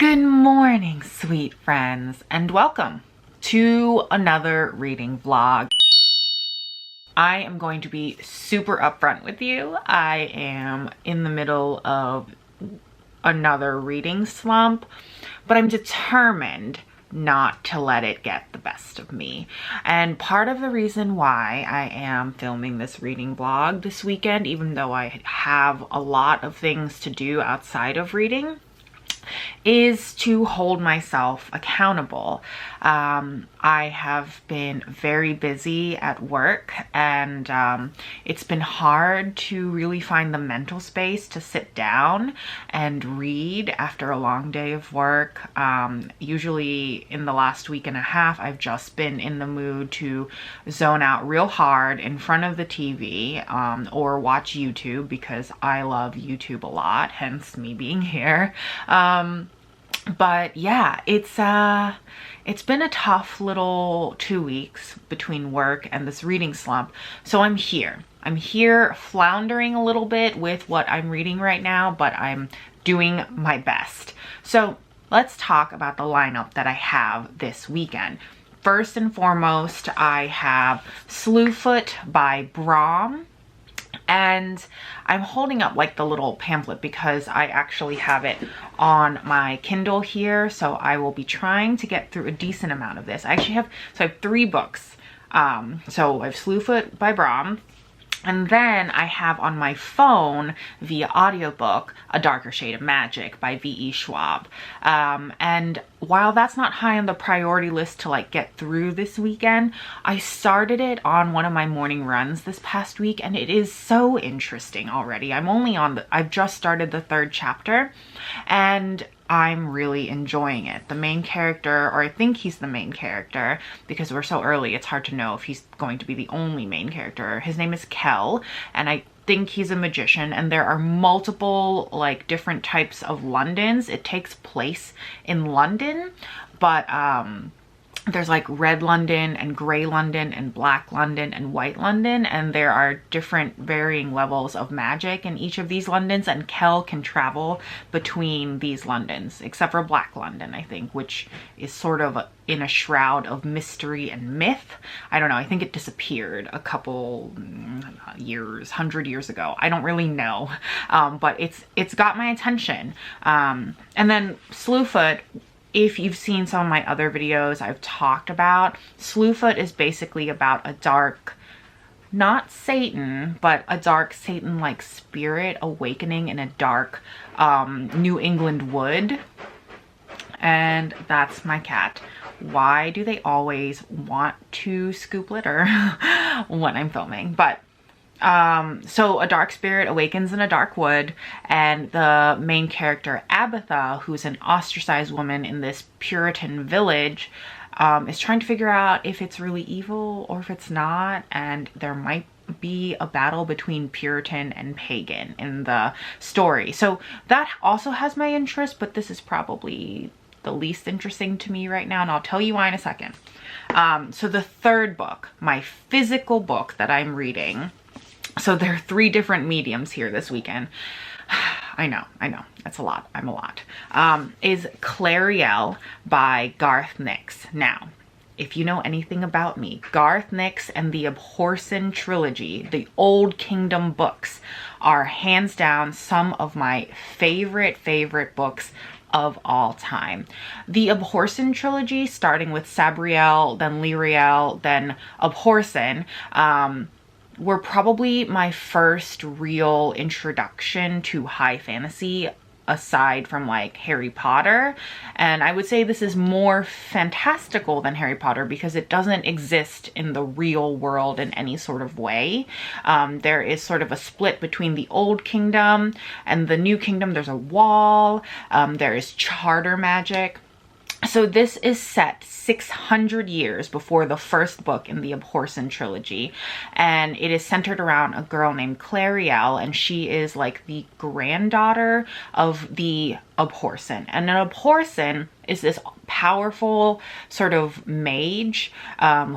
Good morning, sweet friends, and welcome to another reading vlog. I am going to be super upfront with you. I am in the middle of another reading slump, but I'm determined not to let it get the best of me. And part of the reason why I am filming this reading vlog this weekend, even though I have a lot of things to do outside of reading, is to hold myself accountable. I have been very busy at work, and it's been hard to really find the mental space to sit down and read after a long day of work. Usually in the last week and a half, I've just been in the mood to zone out real hard in front of the TV or watch YouTube, because I love YouTube a lot, hence me being here. But yeah, it's been a tough little 2 weeks between work and this reading slump. So I'm here floundering a little bit with what I'm reading right now, but I'm doing my best. So let's talk about the lineup that I have this weekend. First and foremost, I have Slewfoot by Brahm. And I'm holding up like the little pamphlet because I actually have it on my Kindle here. So I will be trying to get through a decent amount of this. I have 3 books. So I have Slewfoot by Brahm. And then I have on my phone via audiobook, A Darker Shade of Magic by V.E. Schwab. And while that's not high on the priority list to like get through this weekend, I started it on one of my morning runs this past week, and it is so interesting already. I've just started the 3rd chapter, and I'm really enjoying it. The main character, or I think he's the main character, because we're so early, it's hard to know if he's going to be the only main character. His name is Kel, and I think he's a magician, and there are multiple like different types of Londons. It takes place in London, but there's like red London and gray London and black London and white London, and there are different varying levels of magic in each of these Londons, and Kel can travel between these Londons, except for black London, I think, which is sort of in a shroud of mystery and myth. I don't know, I think it disappeared a couple years, 100 years ago. I don't really know, but it's got my attention. And then Slewfoot, if you've seen some of my other videos I've talked about, Slewfoot is basically about a dark, not Satan, but a dark Satan-like spirit awakening in a dark New England wood. And that's my cat. Why do they always want to scoop litter when I'm filming? But so a dark spirit awakens in a dark wood, and the main character Abatha, who's an ostracized woman in this Puritan village, is trying to figure out if it's really evil or if it's not, and there might be a battle between Puritan and pagan in the story. So that also has my interest, but this is probably the least interesting to me right now, and I'll tell you why in a second. So the 3rd book, my physical book that I'm reading, so there are 3 different mediums here this weekend. I know, that's a lot. I'm a lot. Is Clarielle by Garth Nix. Now, if you know anything about me, Garth Nix and the Abhorsen trilogy, the Old Kingdom books, are hands down some of my favorite books of all time. The Abhorsen trilogy, starting with Sabriel, then Lyriel, then Abhorsen, were probably my first real introduction to high fantasy, aside from like Harry Potter. And I would say this is more fantastical than Harry Potter because it doesn't exist in the real world in any sort of way. There is sort of a split between the Old Kingdom and the New Kingdom. There's a wall, there is charter magic. So this is set 600 years before the first book in the Abhorsen trilogy, and it is centered around a girl named Clarielle, and she is like the granddaughter of the Abhorsen. And an Abhorsen is this powerful sort of mage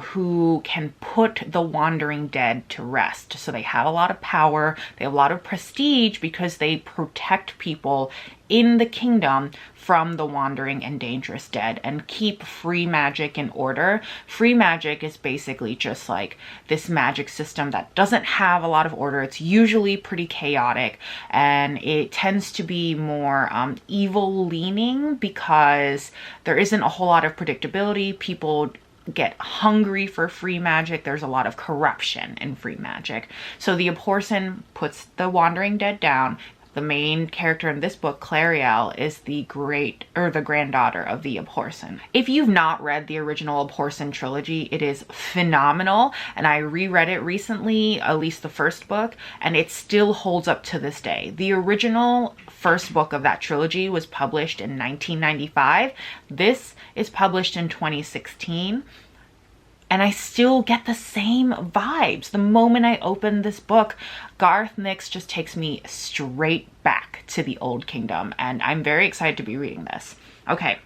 who can put the wandering dead to rest. So they have a lot of power, they have a lot of prestige because they protect people in the kingdom from the wandering and dangerous dead and keep free magic in order. Free magic is basically just like this magic system that doesn't have a lot of order. It's usually pretty chaotic, and it tends to be more evil leaning because there isn't a whole lot of predictability. People get hungry for free magic. There's a lot of corruption in free magic. So the Abhorsen puts the wandering dead down. The main character in this book, Clarielle, is the granddaughter of the Abhorsen. If you've not read the original Abhorsen trilogy, it is phenomenal, and I reread it recently, at least the first book, and it still holds up to this day. The original first book of that trilogy was published in 1995. This is published in 2016. And I still get the same vibes. The moment I open this book, Garth Nix just takes me straight back to the Old Kingdom, and I'm very excited to be reading this. Okay,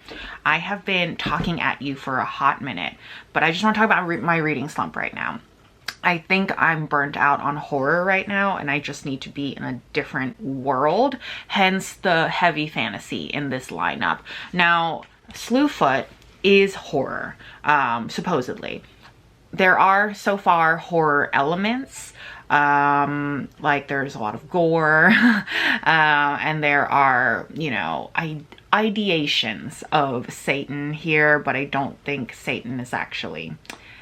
I have been talking at you for a hot minute, but I just want to talk about my reading slump right now. I think I'm burnt out on horror right now, and I just need to be in a different world, hence the heavy fantasy in this lineup. Now, Slewfoot is horror, supposedly. There are so far horror elements, like there's a lot of gore, and there are, you know, ideations of Satan here, but I don't think Satan is actually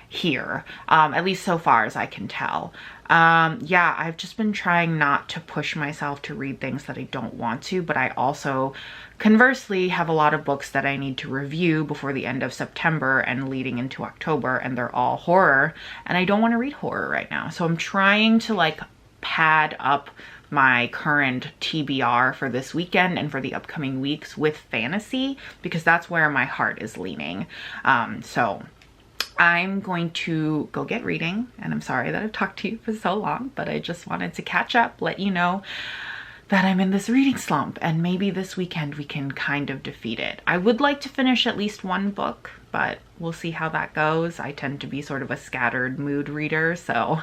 here, at least so far as I can tell. Yeah, I've just been trying not to push myself to read things that I don't want to, but I also conversely have a lot of books that I need to review before the end of September and leading into October, and they're all horror, and I don't want to read horror right now. So I'm trying to like pad up my current TBR for this weekend and for the upcoming weeks with fantasy, because that's where my heart is leaning. So I'm going to go get reading, and I'm sorry that I've talked to you for so long, but I just wanted to catch up, let you know that I'm in this reading slump, and maybe this weekend we can kind of defeat it. I would like to finish at least one book, but we'll see how that goes. I tend to be sort of a scattered mood reader, so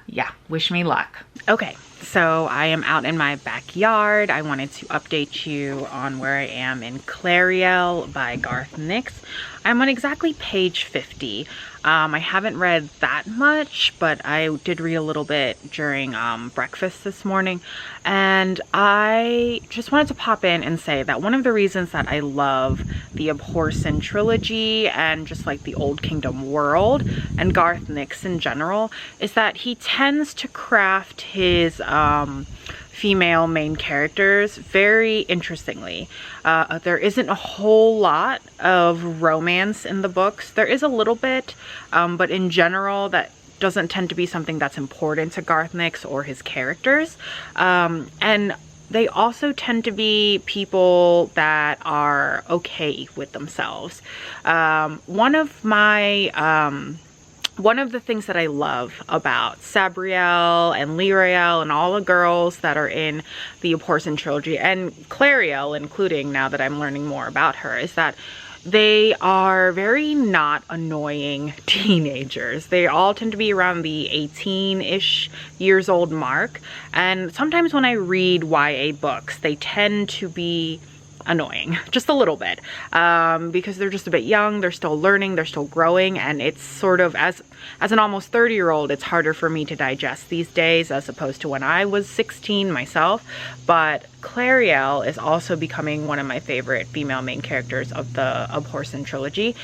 yeah, wish me luck. Okay, so I am out in my backyard. I wanted to update you on where I am in Clarielle by Garth Nix. I'm on exactly page 50. I haven't read that much, but I did read a little bit during breakfast this morning, and I just wanted to pop in and say that one of the reasons that I love the Abhorsen trilogy and just like the Old Kingdom world and Garth Nix in general is that he tends to craft his female main characters very interestingly. There isn't a whole lot of romance in the books. There is a little bit, but in general that doesn't tend to be something that's important to Garth Nix or his characters. And they also tend to be people that are okay with themselves. One of the things that I love about Sabrielle and Liraelle and all the girls that are in the Abhorsen trilogy, and Clarielle including, now that I'm learning more about her, is that they are very not annoying teenagers. They all tend to be around the 18-ish years old mark. And sometimes when I read YA books, they tend to be annoying just a little bit, because they're just a bit young, they're still learning, they're still growing, and it's sort of, as an almost 30-year-old, it's harder for me to digest these days as opposed to when I was 16 myself. But Clarielle is also becoming one of my favorite female main characters of the Abhorsen trilogy.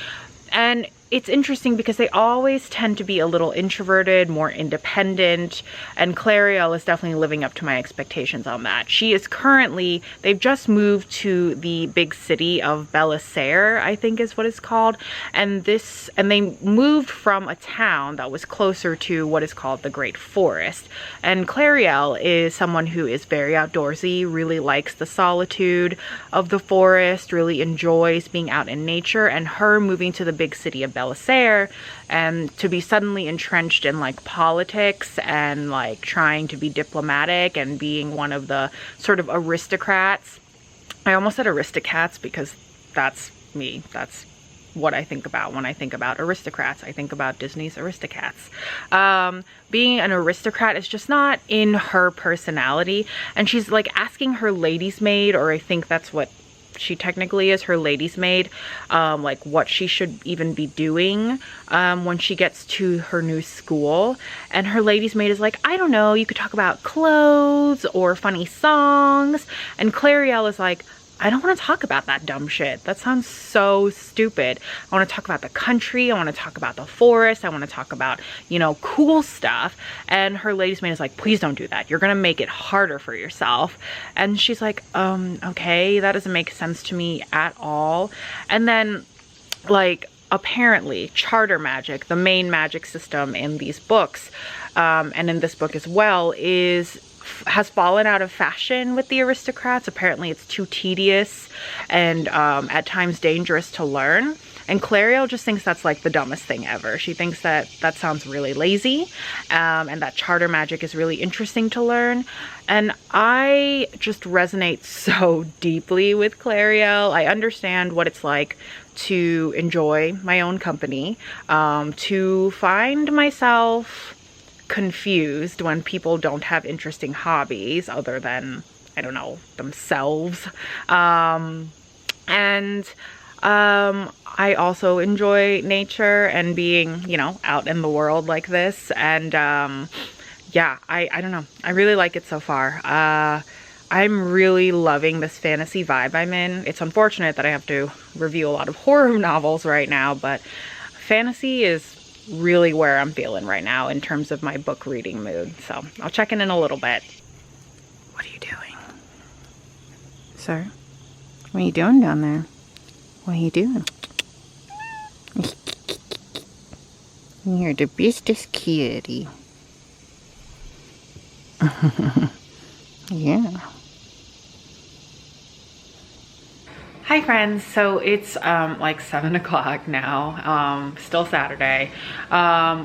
And it's interesting because they always tend to be a little introverted, more independent, and Clarielle is definitely living up to my expectations on that. She is currently, they've just moved to the big city of Belissaire, I think is what it's called, and they moved from a town that was closer to what is called the Great Forest. And Clarielle is someone who is very outdoorsy, really likes the solitude of the forest, really enjoys being out in nature, and her moving to the big city of Belissaire and to be suddenly entrenched in like politics and like trying to be diplomatic and being one of the sort of aristocrats. I almost said aristocats because that's me. That's what I think about when I think about aristocrats. I think about Disney's Aristocats. Being an aristocrat is just not in her personality, and she's like asking her lady's maid, or I think that's what she technically is, her lady's maid, like what she should even be doing when she gets to her new school. And her lady's maid is like, I don't know, you could talk about clothes or funny songs. And Clarielle is like, I don't want to talk about that dumb shit. That sounds so stupid. I want to talk about the country. I want to talk about the forest. I want to talk about, you know, cool stuff. And her lady's maid is like, please don't do that. You're going to make it harder for yourself. And she's like, okay, that doesn't make sense to me at all. And then, like, apparently charter magic, the main magic system in these books, and in this book as well, has fallen out of fashion with the aristocrats. Apparently it's too tedious and at times dangerous to learn. And Clarielle just thinks that's like the dumbest thing ever. She thinks that that sounds really lazy, and that charter magic is really interesting to learn. And I just resonate so deeply with Clarielle. I understand what it's like to enjoy my own company, to find myself confused when people don't have interesting hobbies other than, I don't know, themselves. I also enjoy nature and being, you know, out in the world like this. And yeah, I don't know. I really like it so far. I'm really loving this fantasy vibe I'm in. It's unfortunate that I have to review a lot of horror novels right now, but fantasy is really where I'm feeling right now in terms of my book reading mood. So I'll check in a little bit. What are you doing? Sir? What are you doing down there? What are you doing? You're the bestest kitty. Yeah. Hi friends, so it's like 7 o'clock now, still Saturday.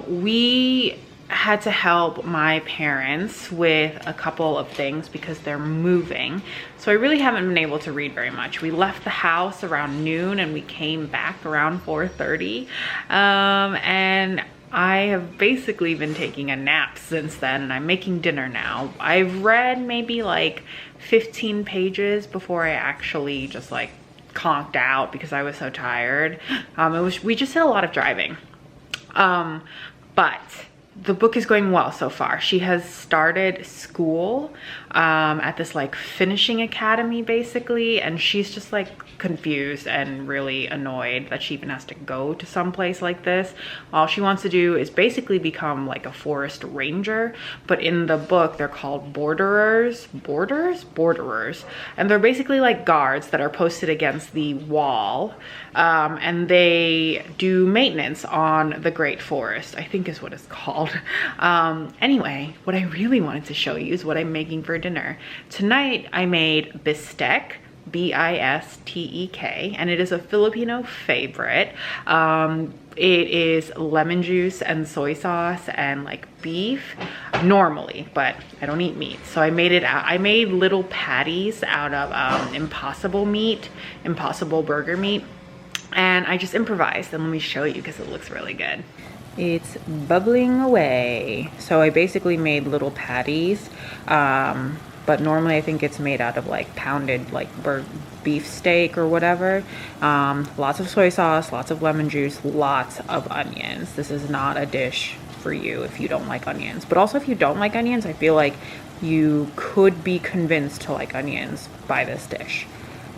We had to help my parents with a couple of things because they're moving. So I really haven't been able to read very much. We left the house around noon and we came back around 4:30. And I have basically been taking a nap since then, and I'm making dinner now. I've read maybe like 15 pages before I actually just like conked out because I was so tired. We just did a lot of driving. But the book is going well so far. She has started school at this like finishing academy basically, and she's just like confused and really annoyed that she even has to go to some place like this. All she wants to do is basically become like a forest ranger, but in the book they're called borderers, and they're basically like guards that are posted against the wall, and they do maintenance on the Great Forest, I think is what it's called. Anyway, what I really wanted to show you is what I'm making for dinner. Tonight I made bistec, B-I-S-T-E-K, and it is a Filipino favorite. It is lemon juice and soy sauce and like beef normally, but I don't eat meat. So I made little patties out of Impossible Burger meat, and I just improvised. And let me show you because it looks really good. It's bubbling away. So I basically made little patties, but normally I think it's made out of like pounded like beef steak or whatever. Lots of soy sauce, lots of lemon juice, lots of onions. This is not a dish for you if you don't like onions. But also if you don't like onions, I feel like you could be convinced to like onions by this dish.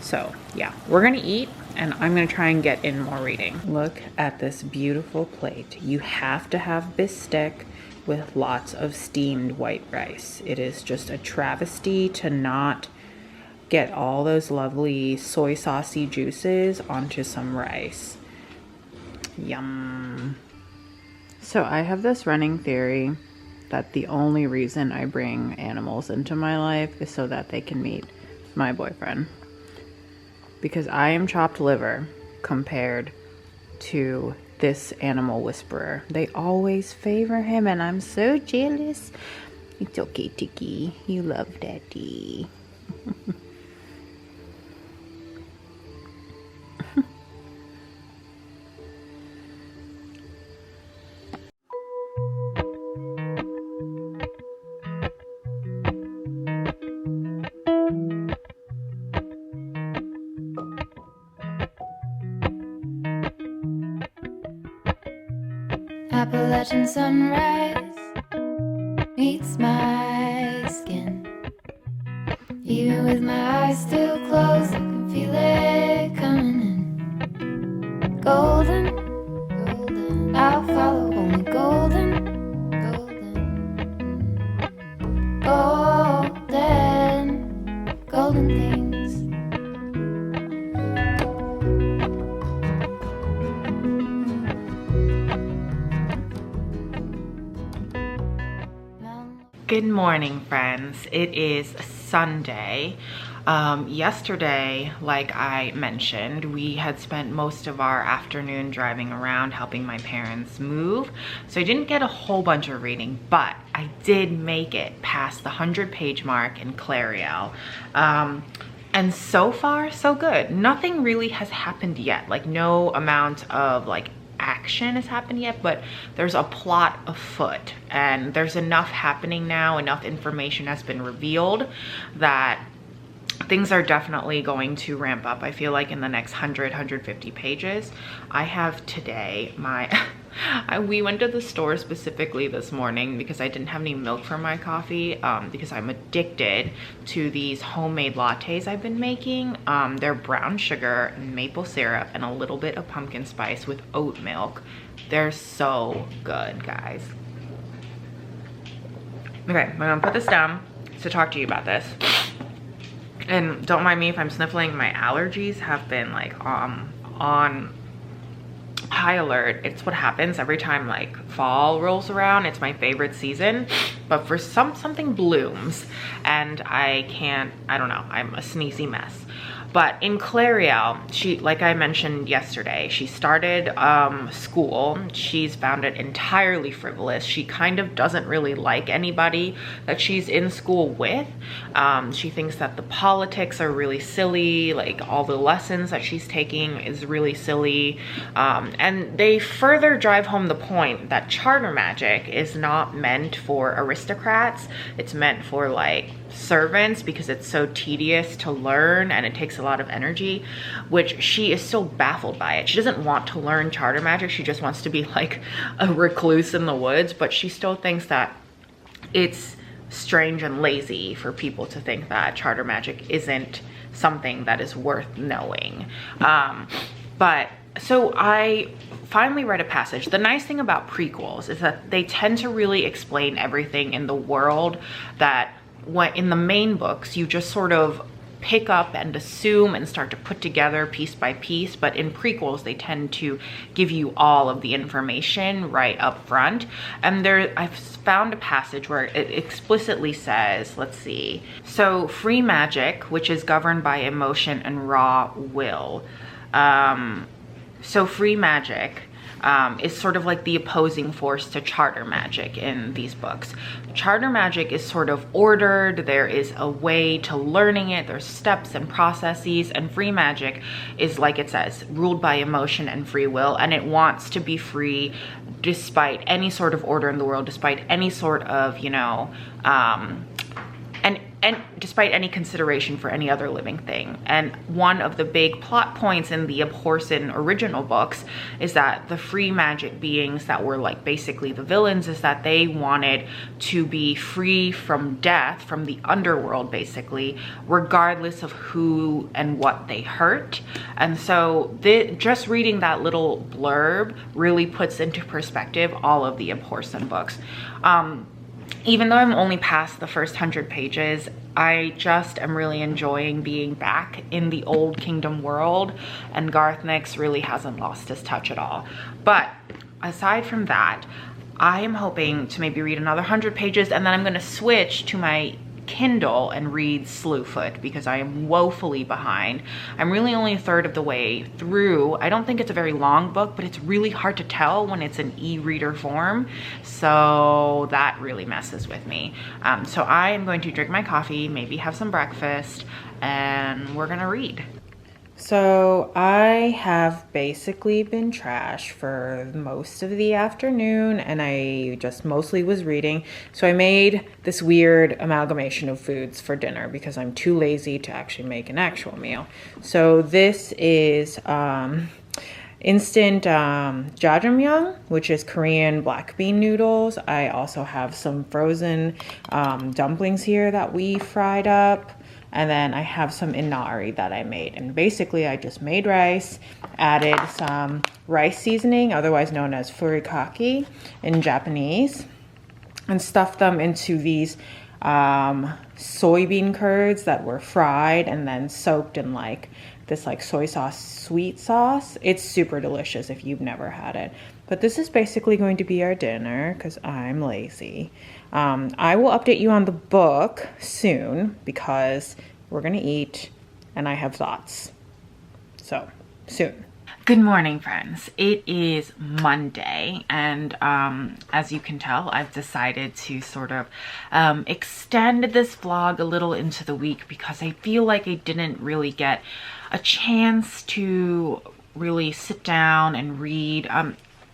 So yeah, we're gonna eat and I'm gonna try and get in more reading. Look at this beautiful plate. You have to have bistec with lots of steamed white rice. It is just a travesty to not get all those lovely soy saucy juices onto some rice. Yum. So I have this running theory that the only reason I bring animals into my life is so that they can meet my boyfriend. Because I am chopped liver compared to this animal whisperer. They always favor him and I'm so jealous. It's okay, Tiki. You love Daddy. What Appalachian sunrise meets my skin. Even with my eyes still closed, I can feel it coming in. Golden, golden, I'll follow only golden, golden, golden, golden things. Good morning, friends. It is Sunday. Yesterday, like I mentioned, we had spent most of our afternoon driving around helping my parents move. So I didn't get a whole bunch of reading, but I did make it past the 100-page mark in Clarielle. And so far, so good. Nothing really has happened yet. Like, no amount of action has happened yet, but there's a plot afoot and there's enough happening now, enough information has been revealed that things are definitely going to ramp up. I feel like in the next 150 pages. I have today we went to the store specifically this morning because I didn't have any milk for my coffee, because I'm addicted to these homemade lattes I've been making. They're brown sugar, maple syrup, and a little bit of pumpkin spice with oat milk. They're so good, guys. Okay, I'm gonna put this down to talk to you about this. And don't mind me if I'm sniffling. My allergies have been on high alert. It's what happens every time fall rolls around. It's my favorite season, but for something blooms and I don't know, I'm a sneezy mess. But in Clarielle, she, like I mentioned yesterday, she started school. She's found it entirely frivolous. She kind of doesn't really like anybody that she's in school with. She thinks that the politics are really silly, all the lessons that she's taking is really silly. And they further drive home the point that charter magic is not meant for aristocrats. It's meant for servants because it's so tedious to learn and it takes a lot of energy, which she is so baffled by it. She doesn't want to learn charter magic. She just wants to be a recluse in the woods, but she still thinks that it's strange and lazy for people to think that charter magic isn't something that is worth knowing. So I finally read a passage. The nice thing about prequels is that they tend to really explain everything in the world that in the main books you just sort of pick up and assume and start to put together piece by piece, but in prequels they tend to give you all of the information right up front. And I've found a passage where it explicitly says, let's see, so free magic, which is governed by emotion and raw will. So free magic is sort of like the opposing force to charter magic in these books. Charter magic is sort of ordered. There is a way to learning it. There's steps and processes, and free magic is, like it says, ruled by emotion and free will, and it wants to be free despite any sort of order in the world, despite any sort of, and despite any consideration for any other living thing. And one of the big plot points in the Abhorsen original books is that the free magic beings that were basically the villains is that they wanted to be free from death, from the underworld basically, regardless of who and what they hurt. And so just reading that little blurb really puts into perspective all of the Abhorsen books. Even though I'm only past the first 100 pages, I just am really enjoying being back in the old kingdom world, and Garth Nix really hasn't lost his touch at all. But aside from that, I am hoping to maybe read another 100 pages, and then I'm going to switch to my Kindle and read Slewfoot because I am woefully behind. I'm really only a third of the way through. I don't think it's a very long book, but it's really hard to tell when it's in e-reader form. So that really messes with me. So I am going to drink my coffee, maybe have some breakfast, and we're gonna read. So I have basically been trash for most of the afternoon, and I just mostly was reading. So I made this weird amalgamation of foods for dinner because I'm too lazy to actually make an actual meal. So this is instant jjajangmyeon, which is Korean black bean noodles. I also have some frozen dumplings here that we fried up. And then I have some inari that I made. And basically I just made rice, added some rice seasoning, otherwise known as furikake in Japanese, and stuffed them into these soybean curds that were fried and then soaked in like this like soy sauce sweet sauce. It's super delicious if you've never had it. But this is basically going to be our dinner because I'm lazy. I will update you on the book soon because we're gonna eat and I have thoughts. So soon. Good morning, friends. It is Monday, and as you can tell, I've decided to sort of extend this vlog a little into the week because I feel like I didn't really get a chance to really sit down and read.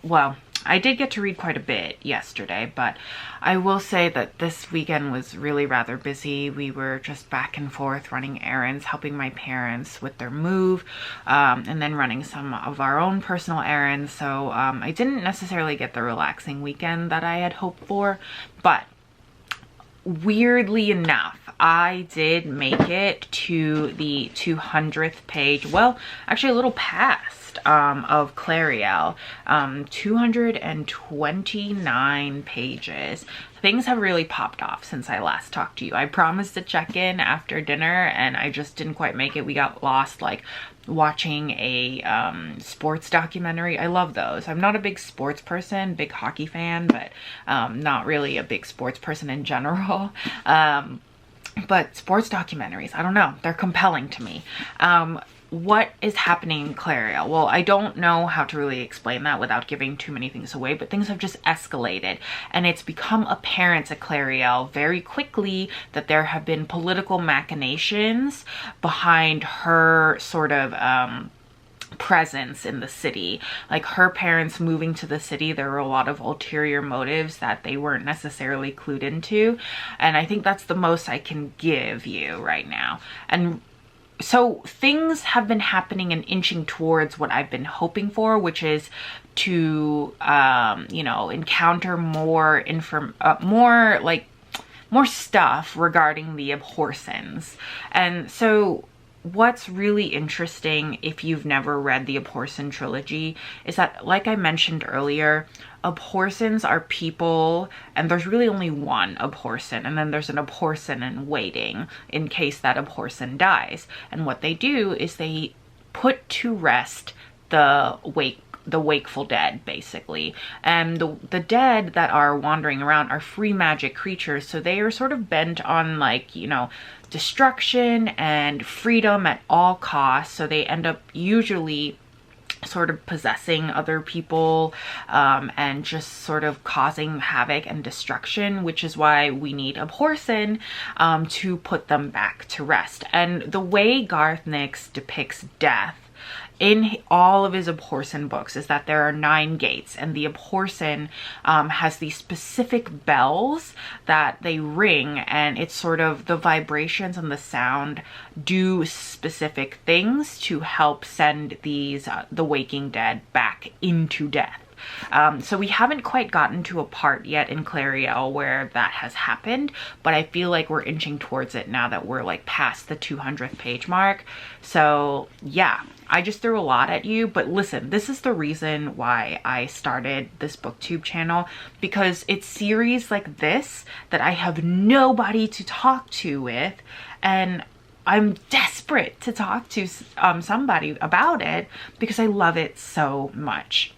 Well, I did get to read quite a bit yesterday, but I will say that this weekend was really rather busy. We were just back and forth running errands, helping my parents with their move, and then running some of our own personal errands. So I didn't necessarily get the relaxing weekend that I had hoped for, but weirdly enough, I did make it to the 200th page. Well, actually a little past of Clarielle. 229 pages. Things have really popped off since I last talked to you. I promised to check in after dinner and I just didn't quite make it. We got lost like watching a sports documentary. I love those. I'm not a big sports person, big hockey fan, but not really a big sports person in general. But sports documentaries, I don't know, they're compelling to me. What is happening in Clarielle? Well, I don't know how to really explain that without giving too many things away, but things have just escalated and it's become apparent to Clarielle very quickly that there have been political machinations behind her sort of presence in the city. Like her parents moving to the city, there were a lot of ulterior motives that they weren't necessarily clued into, and I think that's the most I can give you right now. And so things have been happening and inching towards what I've been hoping for, which is to you know, encounter more more stuff regarding the Abhorsons. And so what's really interesting, if you've never read the Abhorsen trilogy, is that, like I mentioned earlier, Abhorsons are people, and there's really only one Abhorsen, and then there's an Abhorsen in waiting in case that Abhorsen dies. And what they do is they put to rest the wakeful dead, basically. And the dead that are wandering around are free magic creatures, so they are sort of bent on, like, you know, destruction and freedom at all costs. So they end up usually sort of possessing other people and just sort of causing havoc and destruction, which is why we need Abhorsen to put them back to rest. And the way Garth Nix depicts death in all of his Abhorsen books is that there are 9 gates, and the Abhorsen has these specific bells that they ring, and it's sort of the vibrations and the sound do specific things to help send these the waking dead back into death. So we haven't quite gotten to a part yet in Clarielle where that has happened, but I feel like we're inching towards it now that we're like past the 200th page mark. So yeah, I just threw a lot at you, but listen, this is the reason why I started this booktube channel, because it's series like this that I have nobody to talk to with, and I'm desperate to talk to somebody about it because I love it so much.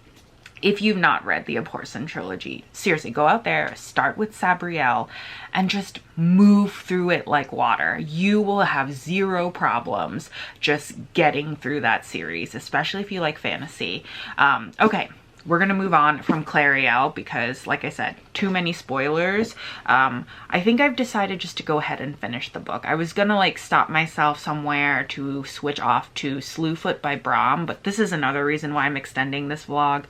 If you've not read the Abhorsen trilogy, seriously, go out there, start with Sabrielle, and just move through it like water. You will have zero problems just getting through that series, especially if you like fantasy. Okay, we're gonna move on from Clarielle because, like I said, too many spoilers. I think I've decided just to go ahead and finish the book. I was gonna like stop myself somewhere to switch off to Slewfoot by Brahm, but this is another reason why I'm extending this vlog.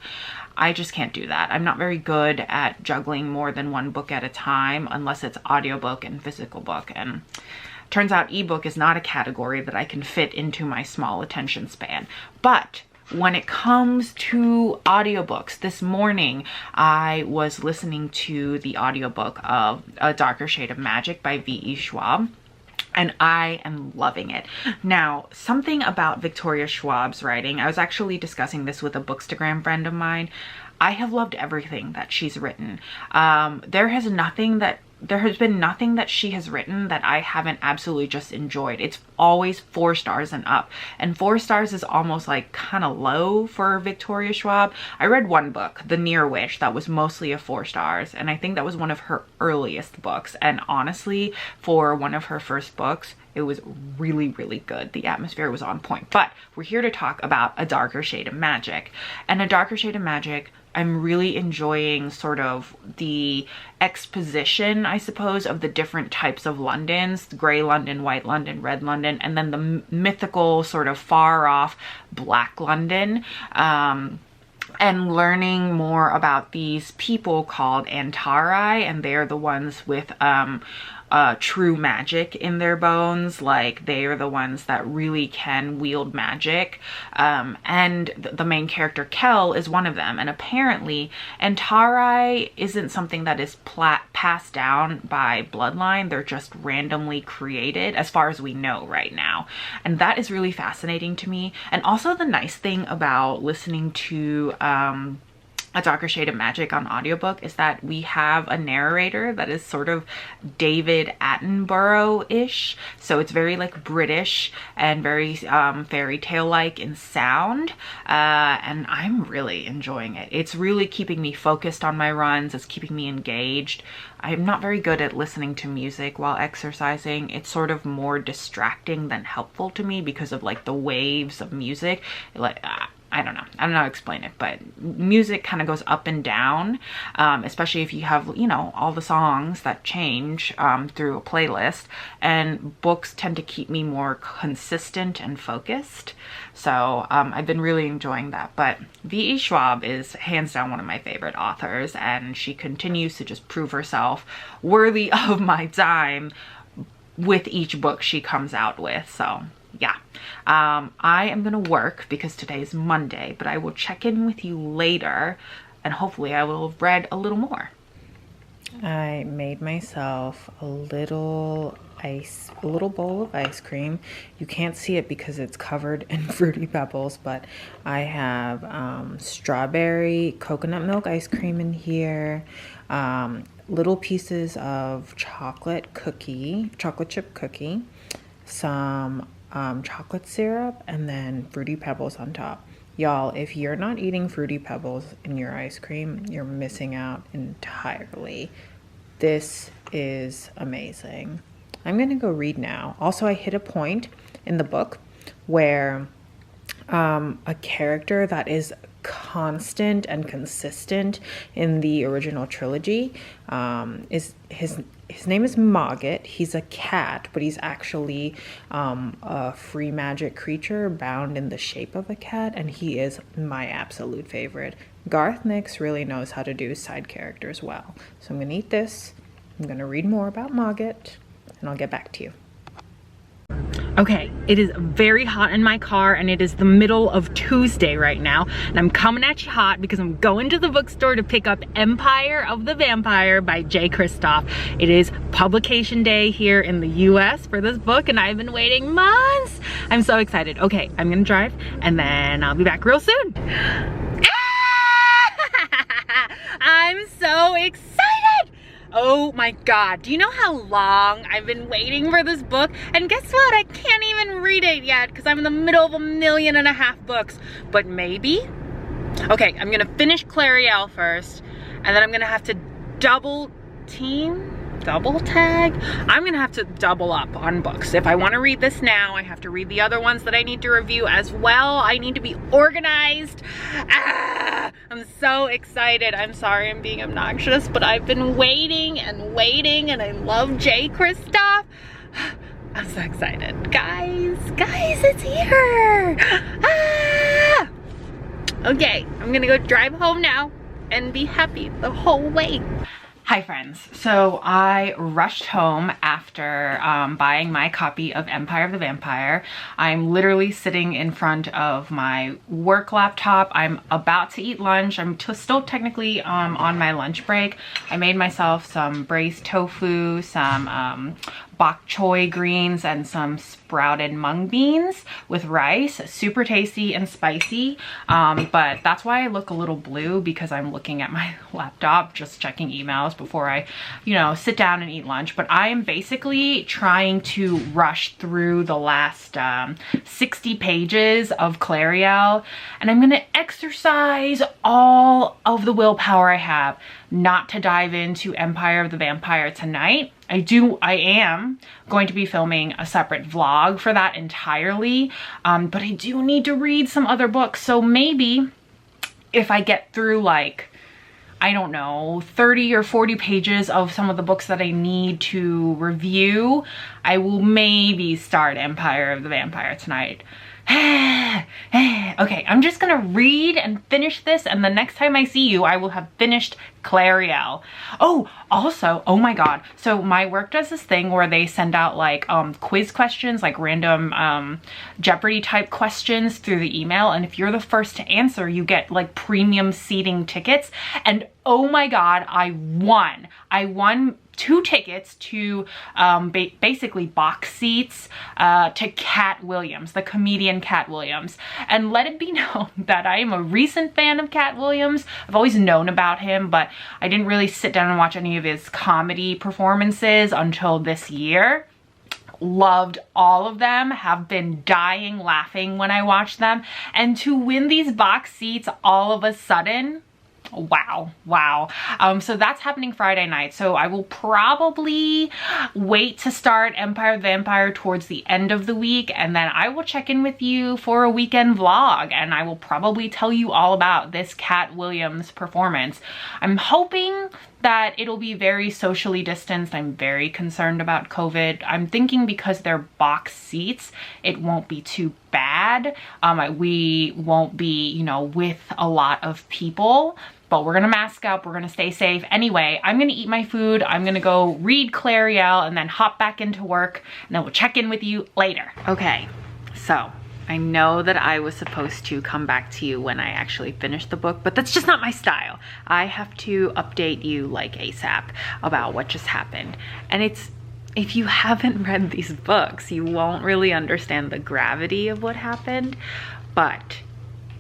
I just can't do that. I'm not very good at juggling more than one book at a time unless it's audiobook and physical book, and turns out ebook is not a category that I can fit into my small attention span. But when it comes to audiobooks, this morning I was listening to the audiobook of A Darker Shade of Magic by V.E. Schwab. And I am loving it. Now, something about Victoria Schwab's writing, I was actually discussing this with a Bookstagram friend of mine. I have loved everything that she's written. There has been nothing that she has written that I haven't absolutely just enjoyed. It's always 4 stars and up. And 4 stars is almost like kind of low for Victoria Schwab. I read one book, The Near Witch, that was mostly a 4 stars. And I think that was one of her earliest books. And honestly, for one of her first books, it was really, really good. The atmosphere was on point. But we're here to talk about A Darker Shade of Magic. And A Darker Shade of Magic, I'm really enjoying sort of the exposition, I suppose, of the different types of Londons: gray London, white London, red London, and then the mythical sort of far off black London. And learning more about these people called Antari, and they're the ones with true magic in their bones. Like, they are the ones that really can wield magic. And the main character, Kel, is one of them. And apparently, Antari isn't something that is passed down by bloodline. They're just randomly created, as far as we know right now. And that is really fascinating to me. And also, the nice thing about listening to A Darker Shade of Magic on audiobook is that we have a narrator that is sort of David Attenborough-ish. So it's very like British and very fairy tale-like in sound. And I'm really enjoying it. It's really keeping me focused on my runs. It's keeping me engaged. I'm not very good at listening to music while exercising. It's sort of more distracting than helpful to me because of like the waves of music. Like, I don't know how to explain it, but music kind of goes up and down, especially if you have, you know, all the songs that change through a playlist, and books tend to keep me more consistent and focused. So I've been really enjoying that. But V.E. Schwab is hands down one of my favorite authors, and she continues to just prove herself worthy of my time with each book she comes out with. So yeah, I am gonna work because today is Monday, but I will check in with you later and hopefully I will have read a little more. I made myself a little bowl of ice cream. You can't see it because it's covered in Fruity Pebbles, but I have strawberry coconut milk ice cream in here, little pieces of chocolate chip cookie, some chocolate syrup, and then Fruity Pebbles on top. Y'all, if you're not eating Fruity Pebbles in your ice cream, you're missing out entirely. This is amazing. I'm gonna go read now. Also, I hit a point in the book where a character that is constant and consistent in the original trilogy is his name is Mogget. He's a cat, but he's actually a free magic creature bound in the shape of a cat, and he is my absolute favorite. Garth Nix really knows how to do side characters well. So I'm gonna eat this, I'm gonna read more about Mogget, and I'll get back to you. Okay, it is very hot in my car, and it is the middle of Tuesday right now, and I'm coming at you hot because I'm going to the bookstore to pick up Empire of the Vampire by J. Kristoff. It is publication day here in the US for this book, and I've been waiting months. I'm so excited. Okay, I'm gonna drive, and then I'll be back real soon. I'm so excited. Oh my God, do you know how long I've been waiting for this book? And guess what? I can't even read it yet because I'm in the middle of 1.5 million books. But maybe? Okay, I'm gonna finish Clarielle first, and then I'm gonna have to double tag? I'm gonna have to double up on books. If I wanna read this now, I have to read the other ones that I need to review as well. I need to be organized. I'm so excited. I'm sorry I'm being obnoxious, but I've been waiting and waiting, and I love J. Kristoff. I'm so excited. Guys, it's here. Okay, I'm gonna go drive home now and be happy the whole way. Hi friends. So I rushed home after buying my copy of Empire of the Vampire. I'm literally sitting in front of my work laptop. I'm about to eat lunch. I'm still technically on my lunch break. I made myself some braised tofu, some bok choy greens, and some sprouted mung beans with rice. Super tasty and spicy, but that's why I look a little blue, because I'm looking at my laptop just checking emails before I, sit down and eat lunch. But I am basically trying to rush through the last 60 pages of Clarielle, and I'm gonna exercise all of the willpower I have not to dive into Empire of the Vampire tonight. I am going to be filming a separate vlog for that entirely, but I do need to read some other books. So maybe if I get through like, I don't know, 30 or 40 pages of some of the books that I need to review, I will maybe start Empire of the Vampire tonight. Okay, I'm just gonna read and finish this, and the next time I see you, I will have finished Clarielle. Oh, also, oh my god. So my work does this thing where they send out like quiz questions, like random Jeopardy type questions through the email. And if you're the first to answer, you get like premium seating tickets. And oh my god, I won. I won 2 tickets to basically box seats to Cat Williams, the comedian Cat Williams. And let it be known that I am a recent fan of Cat Williams. I've always known about him, but I didn't really sit down and watch any of his comedy performances until this year. Loved all of them, have been dying laughing when I watch them. And to win these box seats all of a sudden, wow. So that's happening Friday night. So I will probably wait to start Empire of the Vampire towards the end of the week, and then I will check in with you for a weekend vlog, and I will probably tell you all about this Cat Williams performance. I'm hoping that it'll be very socially distanced. I'm very concerned about COVID. I'm thinking because they're box seats, it won't be too bad. We won't be, with a lot of people, but we're gonna mask up, we're gonna stay safe. Anyway, I'm gonna eat my food, I'm gonna go read Clarielle, and then hop back into work, and then we'll check in with you later. Okay, so I know that I was supposed to come back to you when I actually finished the book, but that's just not my style. I have to update you like ASAP about what just happened. And if you haven't read these books, you won't really understand the gravity of what happened. But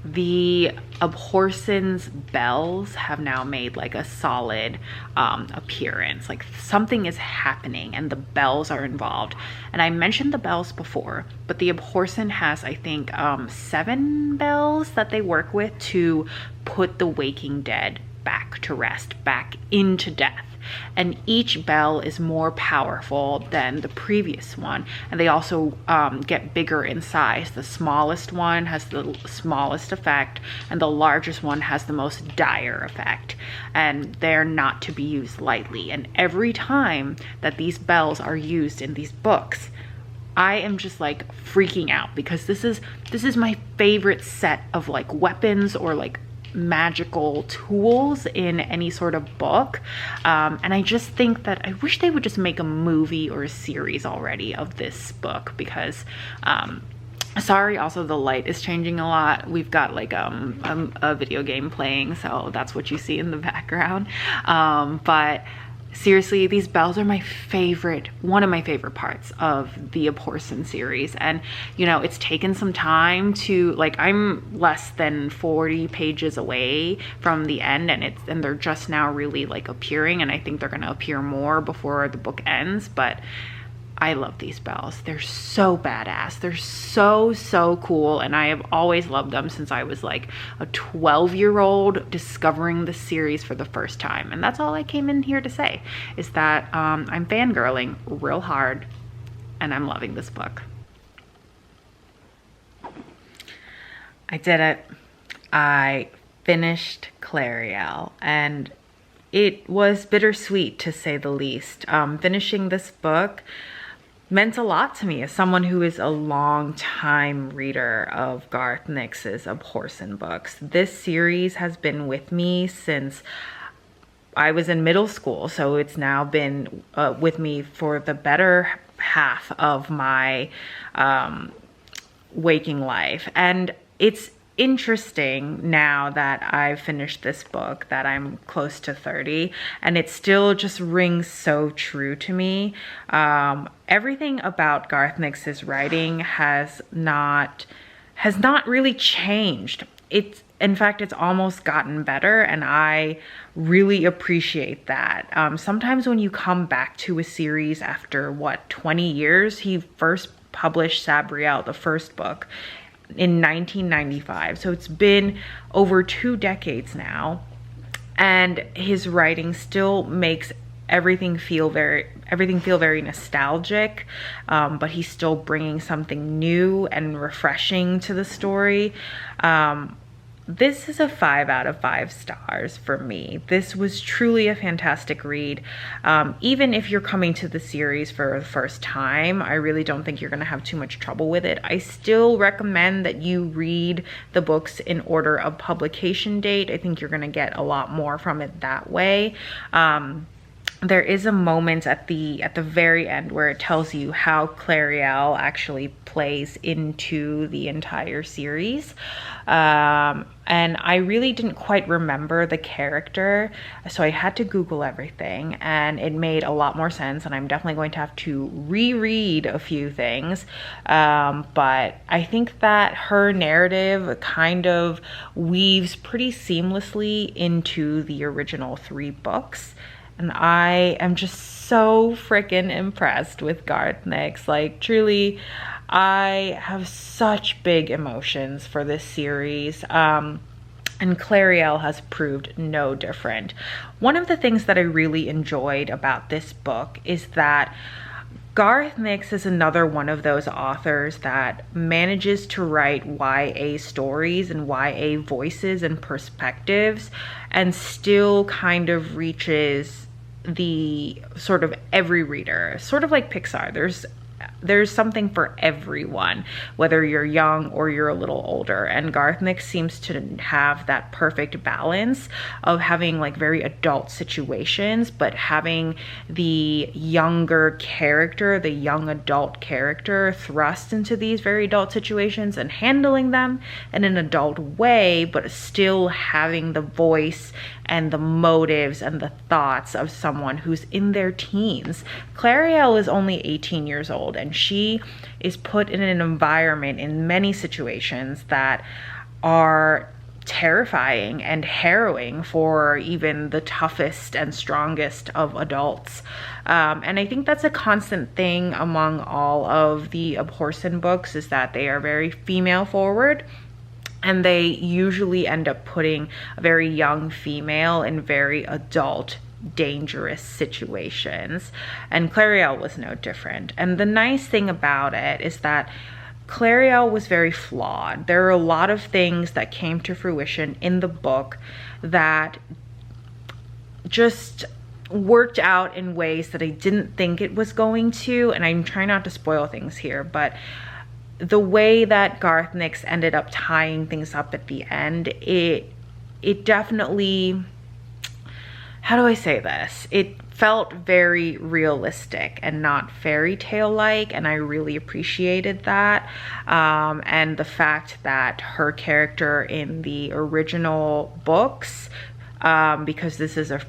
the Abhorsen's bells have now made like a solid appearance. Like something is happening and the bells are involved. And I mentioned the bells before, but the Abhorsen has, I think, 7 bells that they work with to put the waking dead back to rest, back into death. And each bell is more powerful than the previous one, and they also get bigger in size. The smallest one has the smallest effect, and the largest one has the most dire effect, and they're not to be used lightly. And every time that these bells are used in these books, I am just like freaking out, because this is my favorite set of like weapons or like magical tools in any sort of book, and I just think that I wish they would just make a movie or a series already of this book, because sorry, also the light is changing a lot. We've got like a video game playing, so that's what you see in the background, but seriously, these bells are one of my favorite parts of the Abhorsen series. And it's taken some time to, like, I'm less than 40 pages away from the end, and they're just now really like appearing, and I think they're gonna appear more before the book ends. But I love these bells. They're so badass. They're so cool, and I have always loved them since I was like a 12-year-old discovering the series for the first time. And that's all I came in here to say, is that I'm fangirling real hard, and I'm loving this book. I did it. I finished Clarielle, and it was bittersweet to say the least. Finishing this book meant a lot to me as someone who is a long time reader of Garth Nix's Abhorsen books. This series has been with me since I was in middle school, so it's now been with me for the better half of my waking life. And it's interesting now that I've finished this book, that I'm close to 30, and it still just rings so true to me. Everything about Garth Nix's writing has not really changed. In fact, it's almost gotten better, and I really appreciate that. Sometimes when you come back to a series after 20 years, he first published Sabriel, the first book, in 1995. So it's been over 2 decades now, and his writing still makes everything feel very nostalgic, but he's still bringing something new and refreshing to the story. This is a 5 out of 5 stars for me. This was truly a fantastic read. Even if you're coming to the series for the first time, I really don't think you're going to have too much trouble with it. I still recommend that you read the books in order of publication date. I think you're going to get a lot more from it that way. There is a moment at the very end where it tells you how Clarielle actually plays into the entire series. And I really didn't quite remember the character, so I had to Google everything, and it made a lot more sense, and I'm definitely going to have to reread a few things. But I think that her narrative kind of weaves pretty seamlessly into the original 3 books. And I am just so freaking impressed with Garth Nix. Like, truly, I have such big emotions for this series. And Clarielle has proved no different. One of the things that I really enjoyed about this book is that Garth Nix is another one of those authors that manages to write YA stories and YA voices and perspectives, and still kind of reaches the sort of every reader, sort of like Pixar. There's something for everyone, whether you're young or you're a little older. And Garth Nix seems to have that perfect balance of having like very adult situations, but having the younger character, the young adult character thrust into these very adult situations and handling them in an adult way, but still having the voice and the motives and the thoughts of someone who's in their teens. Clarielle is only 18 years old, and she is put in an environment in many situations that are terrifying and harrowing for even the toughest and strongest of adults. And I think that's a constant thing among all of the Abhorsen books, is that they are very female forward. And they usually end up putting a very young female in very adult, dangerous situations. And Clarielle was no different. And the nice thing about it is that Clarielle was very flawed. There are a lot of things that came to fruition in the book that just worked out in ways that I didn't think it was going to. And I'm trying not to spoil things here, but the way that Garth Nix ended up tying things up at the end, it definitely, how do I say this? It felt very realistic and not fairy tale like, and I really appreciated that. And the fact that her character in the original books, because this is a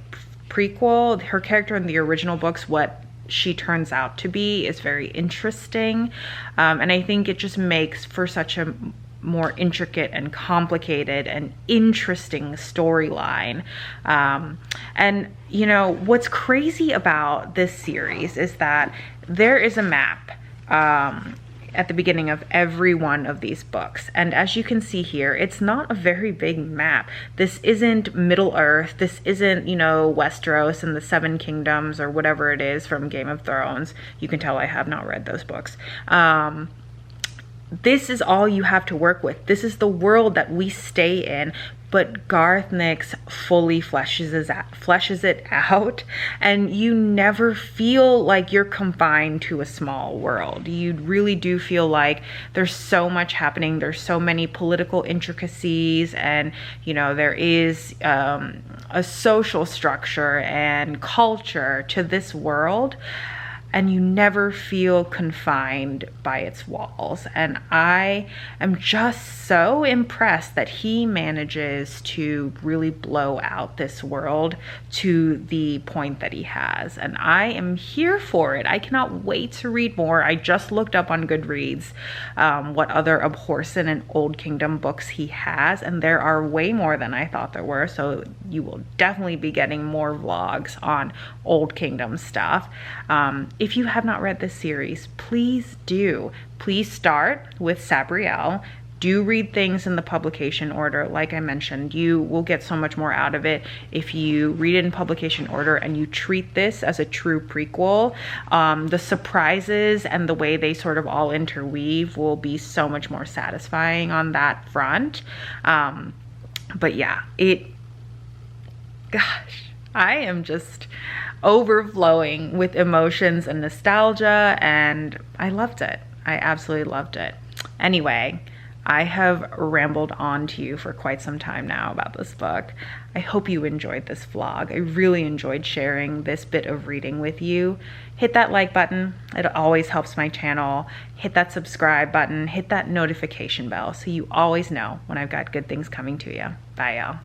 prequel, her character in the original books, what she turns out to be, is very interesting. And I think it just makes for such a more intricate and complicated and interesting storyline. And you know, what's crazy about this series is that there is a map at the beginning of every one of these books. And as you can see here, it's not a very big map. This isn't Middle Earth. This isn't, you know, Westeros and the Seven Kingdoms or whatever it is from Game of Thrones. You can tell I have not read those books. this is all you have to work with. This is the world that we stay in. But Garth Nix fully fleshes it out, and you never feel like you're confined to a small world. You really do feel like there's so much happening. There's so many political intricacies, and there is a social structure and culture to this world, and you never feel confined by its walls. And I am just so impressed that he manages to really blow out this world to the point that he has. And I am here for it. I cannot wait to read more. I just looked up on Goodreads what other Abhorsen and Old Kingdom books he has, and there are way more than I thought there were. So you will definitely be getting more vlogs on Old Kingdom stuff. If you have not read this series, please do. Please start with Sabrielle. Do read things in the publication order. Like I mentioned, you will get so much more out of it if you read it in publication order and you treat this as a true prequel. The surprises and the way they sort of all interweave will be so much more satisfying on that front. But yeah, gosh, I am just overflowing with emotions and nostalgia, and I loved it. I absolutely loved it. Anyway, I have rambled on to you for quite some time now about this book. I hope you enjoyed this vlog. I really enjoyed sharing this bit of reading with you. Hit that like button. It always helps my channel. Hit that subscribe button. Hit that notification bell so you always know when I've got good things coming to you. Bye, y'all.